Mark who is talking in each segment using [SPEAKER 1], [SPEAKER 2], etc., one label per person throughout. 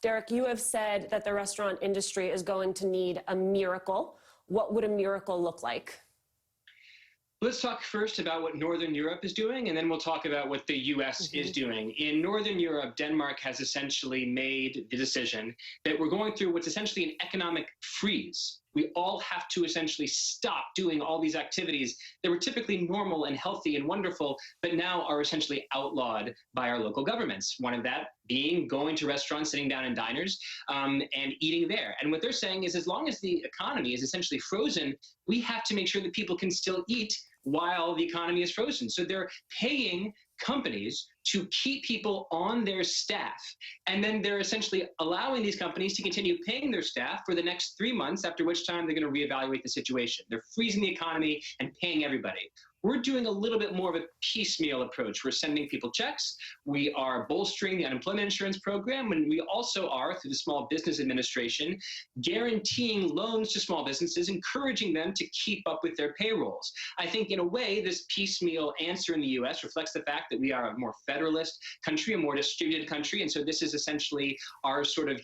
[SPEAKER 1] Derek, you have said that the restaurant industry is going to need a miracle. What would a miracle look like?
[SPEAKER 2] Let's talk first about what Northern Europe is doing, and then we'll talk about what the U.S. is doing. In Northern Europe, Denmark has essentially made the decision that we're going through what's essentially an economic freeze. We all have to essentially stop doing all these activities that were typically normal and healthy and wonderful, but now are essentially outlawed by our local governments. One of that being going to restaurants, sitting down in diners, and eating there. And what they're saying is, as long as the economy is essentially frozen, we have to make sure that people can still eat while the economy is frozen. So they're paying companies to keep people on their staff. And then they're essentially allowing these companies to continue paying their staff for the next 3 months, after which time they're going to reevaluate the situation. They're freezing the economy and paying everybody. We're doing a little bit more of a piecemeal approach. We're sending people checks. We are bolstering the unemployment insurance program. And we also are, through the Small Business Administration, guaranteeing loans to small businesses, encouraging them to keep up with their payrolls. I think in a way, this piecemeal answer in the U.S. reflects the fact that we are a more federalist country, a more distributed country. And so this is essentially our sort of,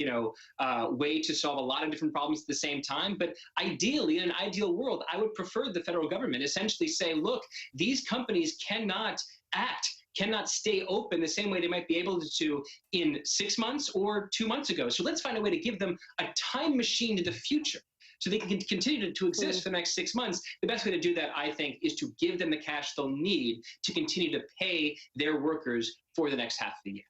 [SPEAKER 2] way to solve a lot of different problems at the same time. But ideally, in an ideal world, I would prefer the federal government essentially say, look, these companies cannot stay open the same way they might be able to in 6 months or 2 months ago. So let's find a way to give them a time machine to the future so they can continue to exist for the next 6 months. The best way to do that, I think, is to give them the cash they'll need to continue to pay their workers for the next half of the year.